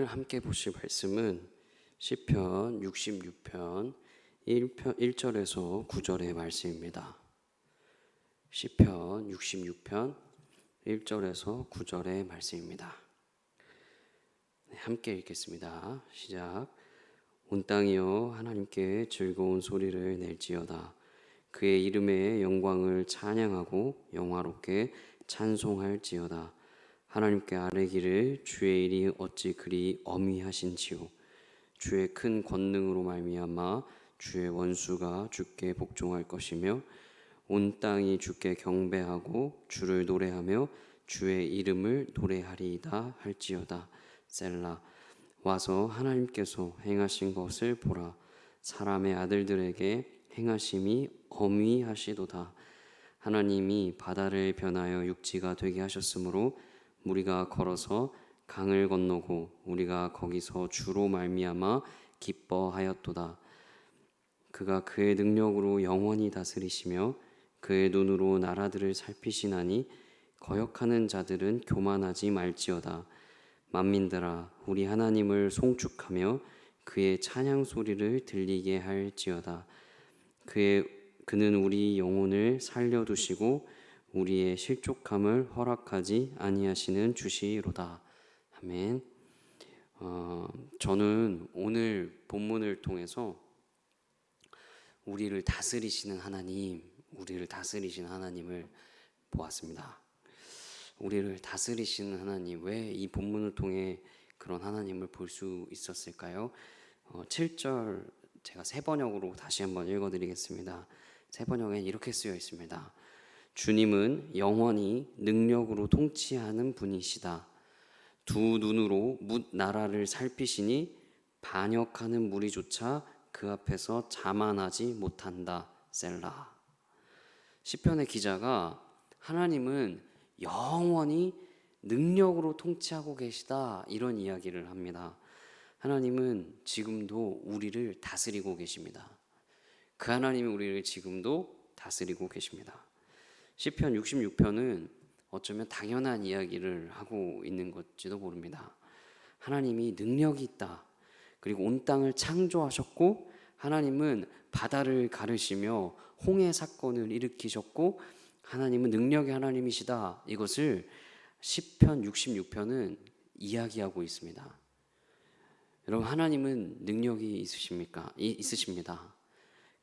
오늘 함께 보실 말씀은 시편 66편 1절에서 9절의 말씀입니다. 시편 66편 1절에서 9절의 말씀입니다. 함께 읽겠습니다. 시작. 온 땅이여 하나님께 즐거운 소리를 낼지어다. 그의 이름의 영광을 찬양하고 영화롭게 찬송할지어다. 하나님께 아뢰기를 주의 일이 어찌 그리 어미하신지요. 주의 큰 권능으로 말미암아 주의 원수가 주께 복종할 것이며 온 땅이 주께 경배하고 주를 노래하며 주의 이름을 노래하리이다 할지어다. 셀라. 와서 하나님께서 행하신 것을 보라. 사람의 아들들에게 행하심이 어미하시도다. 하나님이 바다를 변하여 육지가 되게 하셨으므로 우리가 걸어서 강을 건너고 우리가 거기서 주로 말미암아 기뻐하였도다. 그가 그의 능력으로 영원히 다스리시며 그의 눈으로 나라들을 살피시나니 거역하는 자들은 교만하지 말지어다. 만민들아 우리 하나님을 송축하며 그의 찬양 소리를 들리게 할지어다. 그는 우리 영혼을 살려두시고 우리의 실족함을 허락하지 아니하시는 주시로다. 아멘. 저는 오늘 본문을 통해서 우리를 다스리시는 하나님을 보았습니다. 우리를 다스리시는 하나님, 왜 이 본문을 통해 그런 하나님을 볼 수 있었을까요? 7절 제가 새 번역으로 다시 한번 읽어드리겠습니다. 새 번역엔 이렇게 쓰여 있습니다. 주님은 영원히 능력으로 통치하는 분이시다. 두 눈으로 뭇 나라를 살피시니 반역하는 무리조차 그 앞에서 자만하지 못한다. 셀라. 시편의 기자가 하나님은 영원히 능력으로 통치하고 계시다 이런 이야기를 합니다. 하나님은 지금도 우리를 다스리고 계십니다. 그 하나님이 우리를 지금도 다스리고 계십니다. 시편 66편은 어쩌면 당연한 이야기를 하고 있는 것지도 모릅니다. 하나님이 능력이 있다. 그리고 온 땅을 창조하셨고 하나님은 바다를 가르시며 홍해 사건을 일으키셨고 하나님은 능력의 하나님이시다. 이것을 시편 66편은 이야기하고 있습니다. 여러분, 하나님은 능력이 있으십니다.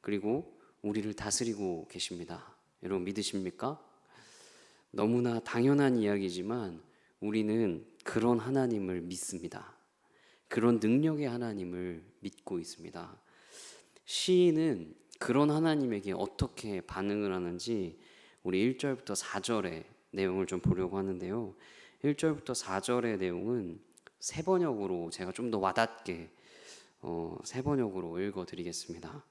그리고 우리를 다스리고 계십니다. 여러분 믿으십니까? 너무나 당연한 이야기지만 우리는 그런 하나님을 믿습니다. 그런 능력의 하나님을 믿고 있습니다. 시인은 그런 하나님에게 어떻게 반응을 하는지 우리 1절부터 4절의 내용을 좀 보려고 하는데요. 1절부터 4절의 내용은 새 번역으로 제가 좀 더 와닿게 새 번역으로 읽어드리겠습니다.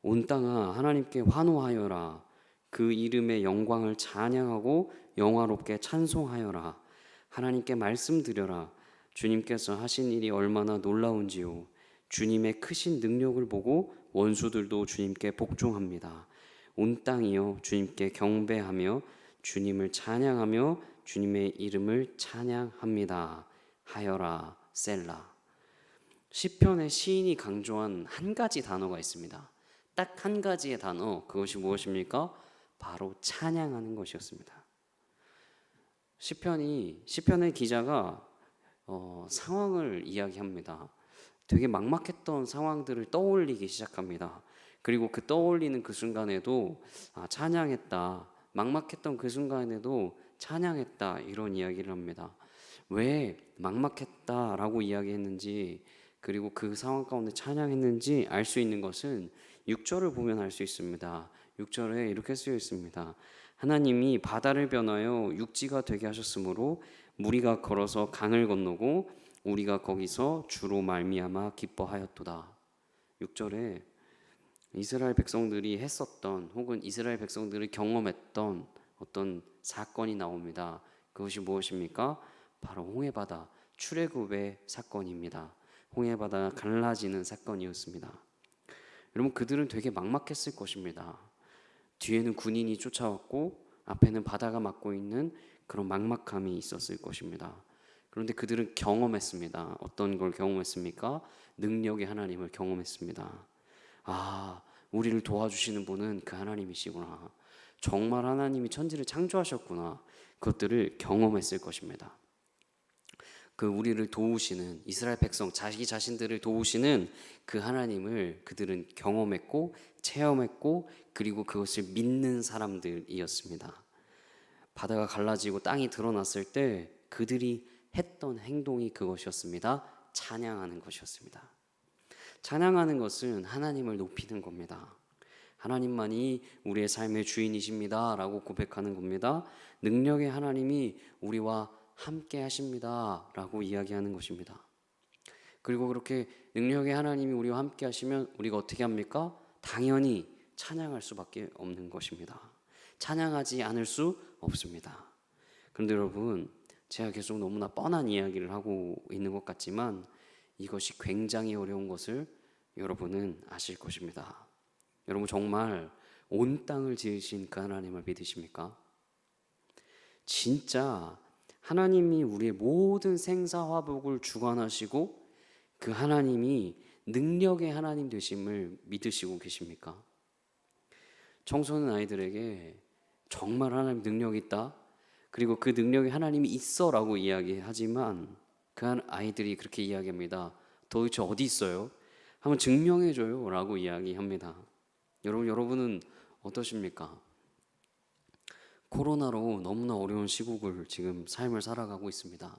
온 땅아 하나님께 환호하여라. 그 이름의 영광을 찬양하고 영화롭게 찬송하여라. 하나님께 말씀드려라. 주님께서 하신 일이 얼마나 놀라운지요. 주님의 크신 능력을 보고 원수들도 주님께 복종합니다. 온 땅이여 주님께 경배하며 주님을 찬양하며 주님의 이름을 찬양합니다. 하여라. 셀라. 시편의 시인이 강조한 한 가지 단어가 있습니다. 딱 한 가지의 단어, 그것이 무엇입니까? 바로 찬양하는 것이었습니다. 시편의 기자가 상황을 이야기합니다. 되게 막막했던 상황들을 떠올리기 시작합니다. 그리고 그 떠올리는 그 순간에도 찬양했다. 막막했던 그 순간에도 찬양했다. 이런 이야기를 합니다. 왜 막막했다라고 이야기했는지 그리고 그 상황 가운데 찬양했는지 알 수 있는 것은 6절을 보면 알 수 있습니다. 6절에 이렇게 쓰여 있습니다. 하나님이 바다를 변하여 육지가 되게 하셨으므로 우리가 걸어서 강을 건너고 우리가 거기서 주로 말미암아 기뻐하였도다. 6절에 이스라엘 백성들이 했었던 혹은 이스라엘 백성들이 경험했던 어떤 사건이 나옵니다. 그것이 무엇입니까? 바로 홍해바다 출애굽의 사건입니다. 홍해바다가 갈라지는 사건이었습니다. 여러분, 그들은 되게 막막했을 것입니다. 뒤에는 군인이 쫓아왔고 앞에는 바다가 막고 있는 그런 막막함이 있었을 것입니다. 그런데 그들은 경험했습니다. 어떤 걸 경험했습니까? 능력의 하나님을 경험했습니다. 아, 우리를 도와주시는 분은 그 하나님이시구나. 정말 하나님이 천지를 창조하셨구나. 그것들을 경험했을 것입니다. 그 우리를 도우시는 이스라엘 백성, 자기 자신들을 도우시는 그 하나님을 그들은 경험했고 체험했고 그리고 그것을 믿는 사람들이었습니다. 바다가 갈라지고 땅이 드러났을 때 그들이 했던 행동이 그것이었습니다. 찬양하는 것이었습니다. 찬양하는 것은 하나님을 높이는 겁니다. 하나님만이 우리의 삶의 주인이십니다 라고 고백하는 겁니다. 능력의 하나님이 우리와 함께 하십니다 라고 이야기하는 것입니다. 그리고 그렇게 능력의 하나님이 우리와 함께 하시면 우리가 어떻게 합니까? 당연히 찬양할 수밖에 없는 것입니다. 찬양하지 않을 수 없습니다. 그런데 여러분, 제가 계속 너무나 뻔한 이야기를 하고 있는 것 같지만 이것이 굉장히 어려운 것을 여러분은 아실 것입니다. 여러분 정말 온 땅을 지으신 그 하나님을 믿으십니까? 진짜 하나님이 우리의 모든 생사화복을 주관하시고 그 하나님이 능력의 하나님 되심을 믿으시고 계십니까? 청소년 아이들에게 정말 하나님 능력이 있다? 그리고 그 능력이 하나님이 있어라고 이야기하지만 그 아이들이 그렇게 이야기합니다. 도대체 어디 있어요? 한번 증명해줘요 라고 이야기합니다. 여러분은 어떠십니까? 코로나로 너무나 어려운 시국을 지금 삶을 살아가고 있습니다.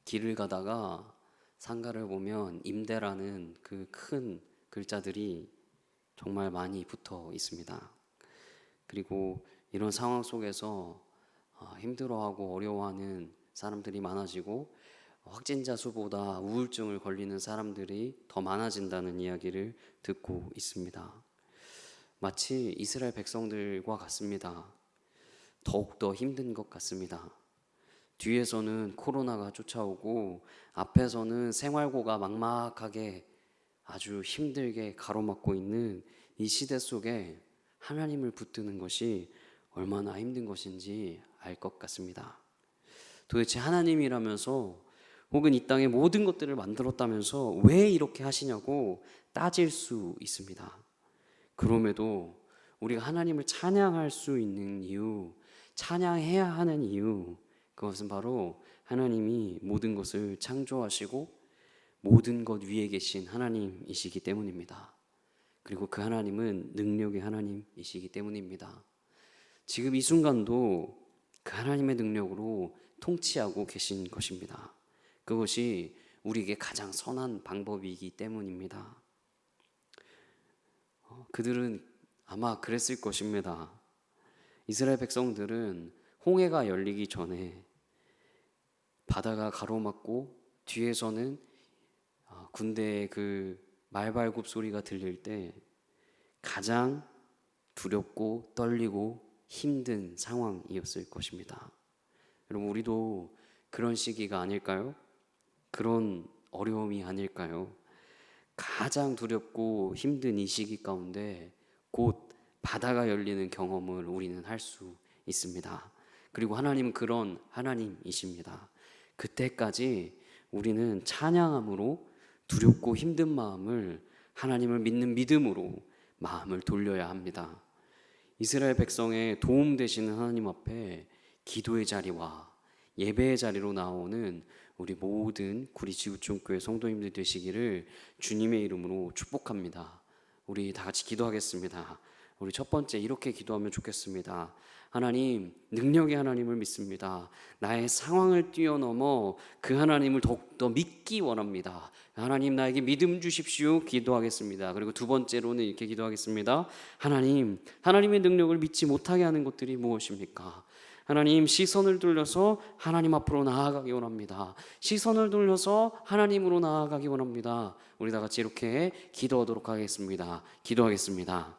길을 가다가 상가를 보면 임대라는 그 큰 글자들이 정말 많이 붙어 있습니다. 그리고 이런 상황 속에서 힘들어하고 어려워하는 사람들이 많아지고 확진자 수보다 우울증을 걸리는 사람들이 더 많아진다는 이야기를 듣고 있습니다. 마치 이스라엘 백성들과 같습니다. 더욱더 힘든 것 같습니다. 뒤에서는 코로나가 쫓아오고 앞에서는 생활고가 막막하게 아주 힘들게 가로막고 있는 이 시대 속에 하나님을 붙드는 것이 얼마나 힘든 것인지 알 것 같습니다. 도대체 하나님이라면서 혹은 이 땅의 모든 것들을 만들었다면서 왜 이렇게 하시냐고 따질 수 있습니다. 그럼에도 우리가 하나님을 찬양할 수 있는 이유, 찬양해야 하는 이유, 그것은 바로 하나님이 모든 것을 창조하시고 모든 것 위에 계신 하나님이시기 때문입니다. 그리고 그 하나님은 능력의 하나님이시기 때문입니다. 지금 이 순간도 그 하나님의 능력으로 통치하고 계신 것입니다. 그것이 우리에게 가장 선한 방법이기 때문입니다. 그들은 아마 그랬을 것입니다. 이스라엘 백성들은 홍해가 열리기 전에 바다가 가로막고 뒤에서는 군대의 그 말발굽 소리가 들릴 때 가장 두렵고 떨리고 힘든 상황이었을 것입니다. 여러분, 우리도 그런 시기가 아닐까요? 그런 어려움이 아닐까요? 가장 두렵고 힘든 이 시기 가운데 곧 바다가 열리는 경험을 우리는 할 수 있습니다. 그리고 하나님은 그런 하나님이십니다. 그때까지 우리는 찬양함으로 두렵고 힘든 마음을 하나님을 믿는 믿음으로 마음을 돌려야 합니다. 이스라엘 백성의 도움 되시는 하나님 앞에 기도의 자리와 예배의 자리로 나오는 우리 모든 구리지구촌교회 성도님들 되시기를 주님의 이름으로 축복합니다. 우리 다 같이 기도하겠습니다. 우리 첫 번째 이렇게 기도하면 좋겠습니다. 하나님, 능력의 하나님을 믿습니다. 나의 상황을 뛰어넘어 그 하나님을 더욱더 믿기 원합니다. 하나님, 나에게 믿음 주십시오. 기도하겠습니다. 그리고 두 번째로는 이렇게 기도하겠습니다. 하나님, 하나님의 능력을 믿지 못하게 하는 것들이 무엇입니까? 하나님, 시선을 돌려서 하나님 앞으로 나아가기 원합니다. 시선을 돌려서 하나님으로 나아가기 원합니다. 우리 다 같이 이렇게 기도하도록 하겠습니다. 기도하겠습니다.